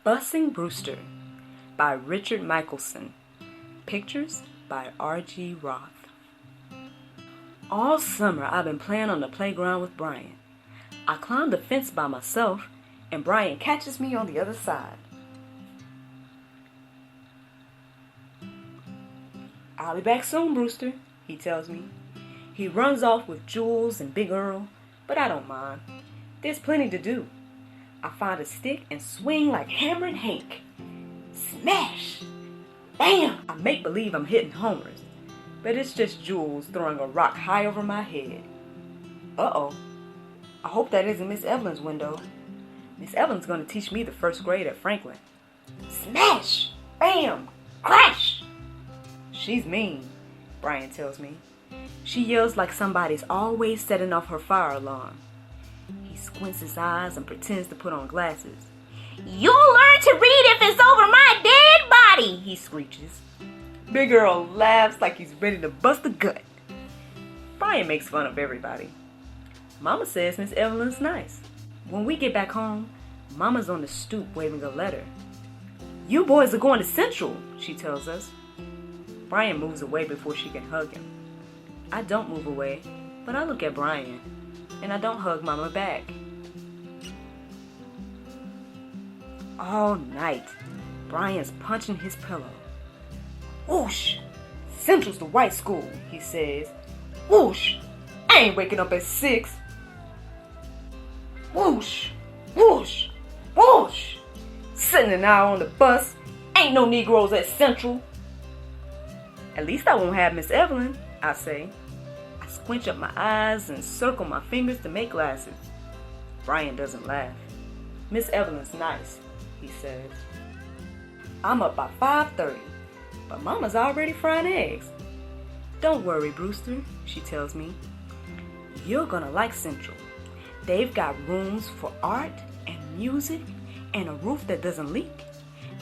Busing Brewster by Richard Michelson. Pictures by R.G. Roth. All summer I've been playing on the playground with Brian. I climb the fence by myself and Brian catches me on the other side. "I'll be back soon, Brewster," he tells me. He runs off with Jules and Big Earl, but I don't mind. There's plenty to do. I find a stick and swing like Hammering Hank. Smash! Bam! I make believe I'm hitting homers, but it's just Jules throwing a rock high over my head. Uh-oh. I hope that isn't Miss Evelyn's window. Miss Evelyn's going to teach me the first grade at Franklin. Smash! Bam! Crash! She's mean, Brian tells me. She yells like somebody's always setting off her fire alarm. He squints his eyes and pretends to put on glasses. "You'll learn to read if it's over my dead body," he screeches. Big Earl laughs like he's ready to bust a gut. Brian makes fun of everybody. Mama says Miss Evelyn's nice. When we get back home, Mama's on the stoop waving a letter. "You boys are going to Central," she tells us. Brian moves away before she can hug him. I don't move away, but I look at Brian, and I don't hug Mama back. All night, Brian's punching his pillow. "Whoosh! Central's the white school," he says. "Whoosh! I ain't waking up at 6. Whoosh! Whoosh! Whoosh! Sitting an hour on the bus. Ain't no Negroes at Central." "At least I won't have Miss Evelyn," I say. I squinch up my eyes and circle my fingers to make glasses. Brian doesn't laugh. "Miss Evelyn's nice," he says. I'm up by 5:30, but Mama's already frying eggs. "Don't worry, Brewster," she tells me. "You're gonna like Central. They've got rooms for art and music and a roof that doesn't leak.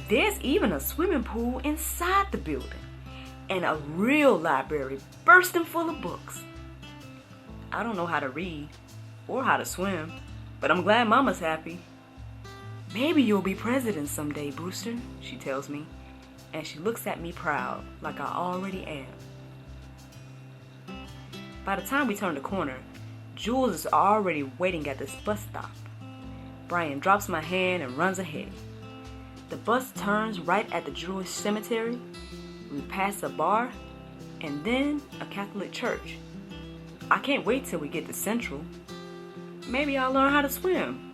There's even a swimming pool inside the building and a real library bursting full of books. I don't know how to read or how to swim, but I'm glad Mama's happy." "Maybe you'll be president someday, Brewster," she tells me, and she looks at me proud like I already am. By the time we turn the corner, Jules is already waiting at this bus stop. Brian drops my hand and runs ahead. The bus turns right at the Jewish cemetery. We pass a bar and then a Catholic church. I can't wait till we get to Central. Maybe I'll learn how to swim.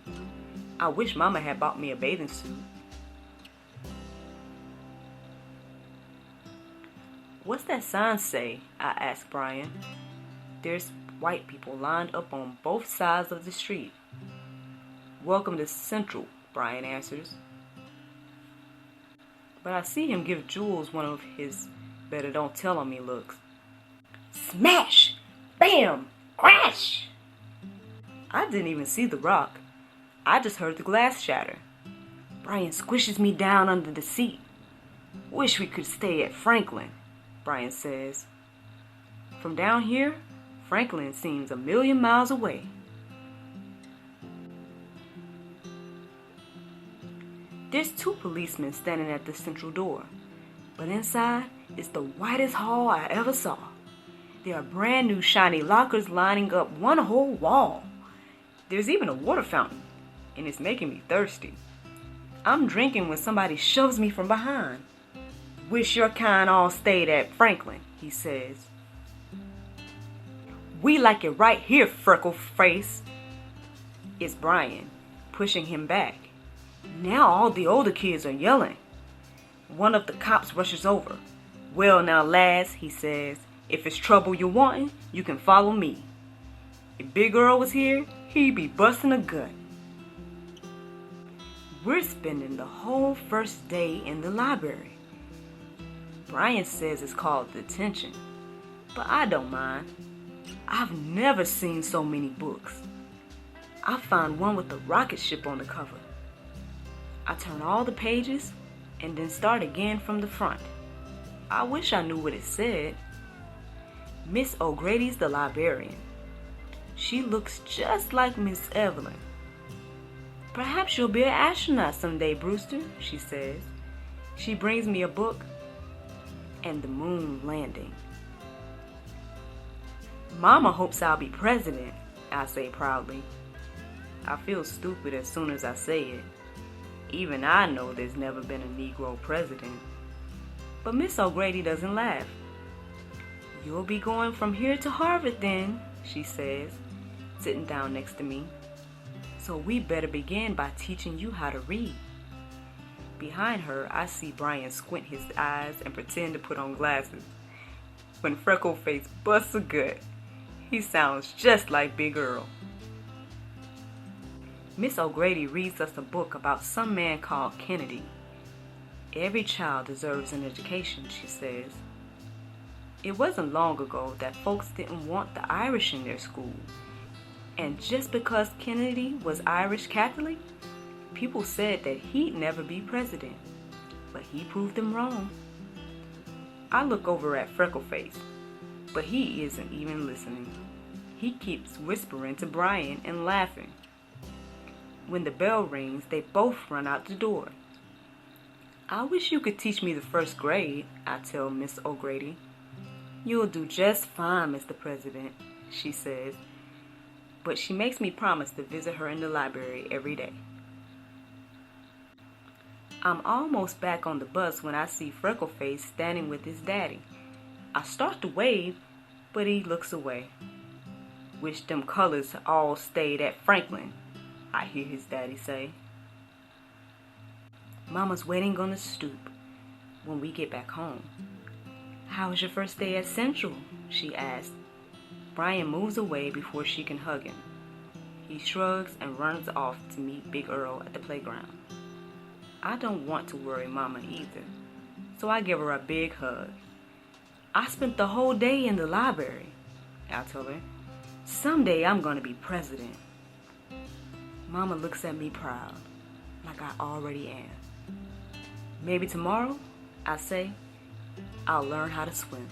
I wish Mama had bought me a bathing suit. "What's that sign say?" I ask Brian. There's white people lined up on both sides of the street. "Welcome to Central," Brian answers. But I see him give Jules one of his better don't tell on me looks. Smash! Bam! Crash! I didn't even see the rock. I just heard the glass shatter. Brian squishes me down under the seat. "Wish we could stay at Franklin," Brian says. From down here, Franklin seems a million miles away. There's 2 policemen standing at the central door, but inside is the whitest hall I ever saw. There are brand new shiny lockers lining up one whole wall. There's even a water fountain, and it's making me thirsty. I'm drinking when somebody shoves me from behind. "Wish your kind all stayed at Franklin," he says. "We like it right here, freckle face." It's Brian, pushing him back. Now all the older kids are yelling. One of the cops rushes over. "Well now, lads," he says, "if it's trouble you're wanting, you can follow me. If Big Earl was here, he'd be busting a gut." We're spending the whole first day in the library. Brian says it's called detention, but I don't mind. I've never seen so many books. I find one with a rocket ship on the cover. I turn all the pages and then start again from the front. I wish I knew what it said. Miss O'Grady's the librarian. She looks just like Miss Evelyn. "Perhaps you'll be an astronaut someday, Brewster," she says. She brings me a book and the moon landing. "Mama hopes I'll be president," I say proudly. I feel stupid as soon as I say it. Even I know there's never been a Negro president. But Miss O'Grady doesn't laugh. "You'll be going from here to Harvard then," she says, sitting down next to me. "So we better begin by teaching you how to read." Behind her, I see Brian squint his eyes and pretend to put on glasses. When Freckleface busts a gut, he sounds just like Big Earl. Miss O'Grady reads us a book about some man called Kennedy. "Every child deserves an education," she says. It wasn't long ago that folks didn't want the Irish in their school. And just because Kennedy was Irish Catholic, people said that he'd never be president. But he proved them wrong. I look over at Freckleface, but he isn't even listening. He keeps whispering to Brian and laughing. When the bell rings, they both run out the door. "I wish you could teach me the first grade," I tell Miss O'Grady. "You'll do just fine, Mr. President," she says. But she makes me promise to visit her in the library every day. I'm almost back on the bus when I see Freckleface standing with his daddy. I start to wave, but he looks away. "Wish them colors all stayed at Franklin," I hear his daddy say. Mama's waiting on the stoop when we get back home. "How was your first day at Central?" she asks. Brian moves away before she can hug him. He shrugs and runs off to meet Big Earl at the playground. I don't want to worry Mama either, so I give her a big hug. "I spent the whole day in the library," I tell her. "Someday I'm going to be president." Mama looks at me proud, like I already am. "Maybe tomorrow," I say, "I'll learn how to swim."